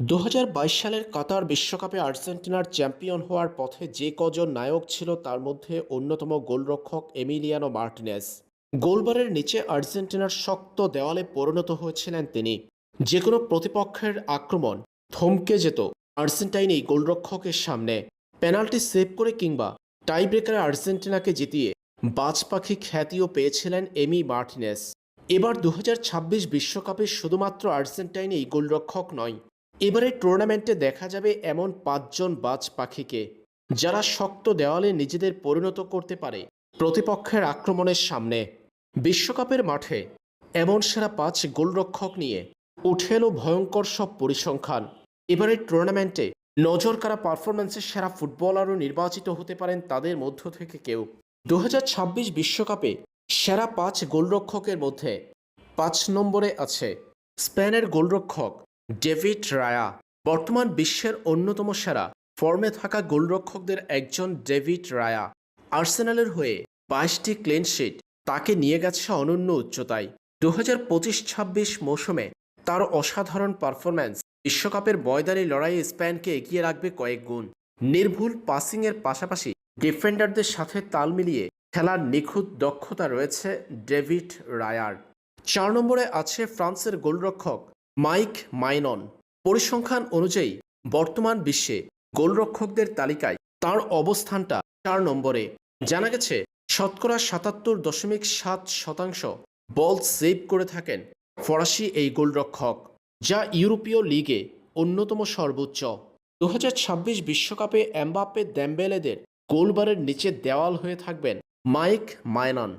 ২০২২ সালের কাতার বিশ্বকাপে আর্জেন্টিনার চ্যাম্পিয়ন হওয়ার পথে যে কজন নায়ক ছিল তার মধ্যে অন্যতম গোলরক্ষক এমিলিয়ানো মার্টিনেজ। গোলবারের নিচে আর্জেন্টিনার শক্ত দেওয়ালে পরিণত হয়েছিলেন তিনি। যে কোনো প্রতিপক্ষের আক্রমণ থমকে যেত আর্জেন্টাইন এই গোলরক্ষকের সামনে। পেনাল্টি সেভ করে কিংবা টাইব্রেকারে আর্জেন্টিনাকে জিতিয়ে বাজ পাখি খ্যাতিও পেয়েছিলেন এমি মার্টিনেজ। এবার ২০২৬ বিশ্বকাপে শুধুমাত্র আর্জেন্টাইন এই গোলরক্ষক নয়, এবারের টুর্নামেন্টে দেখা যাবে এমন ৫ জন বাজ পাখিকে, যারা শক্ত দেওয়ালে নিজেদের পরিণত করতে পারে প্রতিপক্ষের আক্রমণের সামনে। বিশ্বকাপের মাঠে এমন সেরা ৫ গোলরক্ষক নিয়ে উঠে এলো ভয়ঙ্কর সব পরিসংখ্যান। এবারের টুর্নামেন্টে নজরকাড়া পারফরম্যান্সের সেরা ফুটবলারও নির্বাচিত হতে পারেন তাদের মধ্য থেকে কেউ। ২০২৬ বিশ্বকাপে সেরা ৫ গোলরক্ষকের মধ্যে ৫ নম্বরে আছে স্পেনের গোলরক্ষক ডেভিড রায়া। বর্তমান বিশ্বের অন্যতম সেরা ফর্মে থাকা গোলরক্ষকদের একজন ডেভিড রায়া। আর্সেনালের হয়ে ২২টি ক্লিনশিট তাকে নিয়ে গেছে অনন্য উচ্চতায়। ২০২৫-২৬ মৌসুমে তার অসাধারণ পারফরম্যান্স বিশ্বকাপের ময়দানি লড়াইয়ে স্পেনকে এগিয়ে রাখবে কয়েক গুণ। নির্ভুল পাসিংয়ের পাশাপাশি ডিফেন্ডারদের সাথে তাল মিলিয়ে খেলার নিখুঁত দক্ষতা রয়েছে ডেভিড রায়ার। ৪ নম্বরে আছে ফ্রান্সের গোলরক্ষক মাইক মাইনন। পরিসংখ্যান অনুযায়ী বর্তমান বিশ্বে গোলরক্ষকদের তালিকায় তার অবস্থানটা ৪ নম্বরে। জানা গেছে শতকরা ৭৭.৭% বল সেভ করে থাকেন ফরাসি এই গোলরক্ষক, যা ইউরোপীয় লিগে অন্যতম সর্বোচ্চ। ২০২৬ বিশ্বকাপে এমবাপ্পে দেম্বেলেদের গোলবারের নিচে দেওয়াল হয়ে থাকবেন মাইক মাইনন।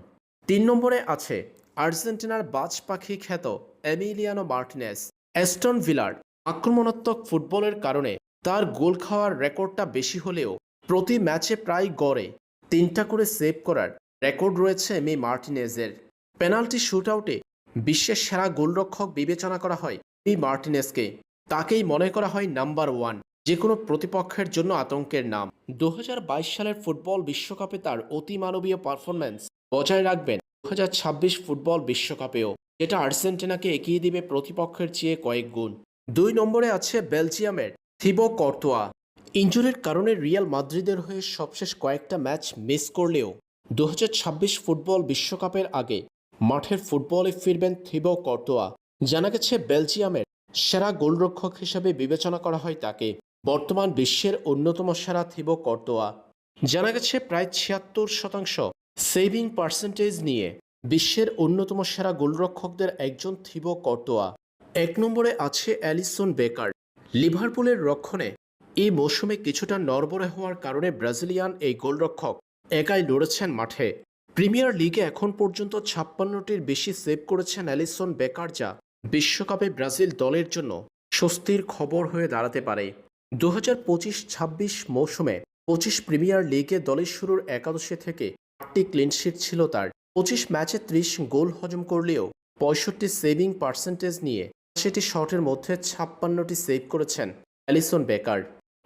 ৩ নম্বরে আছে আর্জেন্টিনার বাজ পাখি খ্যাত এমিলিয়ানো মার্টিনেজ। অ্যাস্টন ভিলার আক্রমণাত্মক ফুটবলের কারণে তার গোল খাওয়ার রেকর্ডটা বেশি হলেও প্রতি ম্যাচে প্রায় গড়ে ৩টা করে সেভ করার রেকর্ড রয়েছে এমি মার্টিনেজের। পেনাল্টি শুটআউটে বিশ্বের সেরা গোলরক্ষক বিবেচনা করা হয় এমি মার্টিনেজকে। তাকেই মনে করা হয় নাম্বার ১, যে কোনো প্রতিপক্ষের জন্য আতঙ্কের নাম। ২০২২ সালের ফুটবল বিশ্বকাপে তার অতিমানবীয় পারফরম্যান্স বজায় রাখবেন ২০২৬ ফুটবল বিশ্বকাপেও, যেটা আর্জেন্টিনাকে এগিয়ে দিবে প্রতিপক্ষের চেয়ে কয়েক গুণ। ২ নম্বরে আছে বেলজিয়ামের থিবো কর্তোয়া। ইনজুরির কারণে রিয়াল মাদ্রিদের হয়ে সবশেষ কয়েকটা ম্যাচ মিস করলেও ২০২৬ ফুটবল বিশ্বকাপের আগে মাঠের ফুটবলে ফিরবেন থিবো কর্তোয়া। জানা গেছে বেলজিয়ামের সেরা গোলরক্ষক হিসেবে বিবেচনা করা হয় তাকে। বর্তমান বিশ্বের অন্যতম সেরা থিবো কর্তোয়া। জানা গেছে প্রায় ৭৬% সেভিং পার্সেন্টেজ নিয়ে বিশ্বের অন্যতম সেরা গোলরক্ষকদের একজন থিবো কর্তোয়া। ১ নম্বরে আছে অ্যালিসন বেকার। লিভারপুলের রক্ষণে এই মৌসুমে কিছুটা নড়বড়ে হওয়ার কারণে ব্রাজিলিয়ান এই গোলরক্ষক একাই লড়েছেন মাঠে। প্রিমিয়ার লিগে এখন পর্যন্ত ৫৬টির বেশি সেভ করেছেন অ্যালিসন বেকার, যা বিশ্বকাপে ব্রাজিল দলের জন্য স্বস্তির খবর হয়ে দাঁড়াতে পারে। ২০২৫-২৬ মৌসুমে ২৫ প্রিমিয়ার লিগে দলের শুরুর একাদশে থেকে ৮টি ক্লিনশিট ছিল তার। ২৫ ম্যাচে ৩০ গোল হজম করলেও ৬৫ সেভিং পার্সেন্টেজ নিয়ে সেটি শটের মধ্যে ৫৬টি সেভ করেছেন অ্যালিসন বেকার।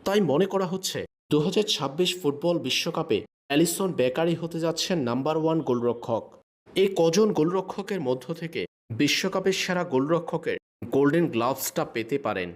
তাই মনে করা হচ্ছে ২০২৬ ফুটবল বিশ্বকাপে অ্যালিসন বেকারই হতে যাচ্ছেন নাম্বার ১ গোলরক্ষক। এই কজন গোলরক্ষকের মধ্য থেকে বিশ্বকাপের সেরা গোলরক্ষকের গোল্ডেন গ্লাভসটা পেতে পারেন।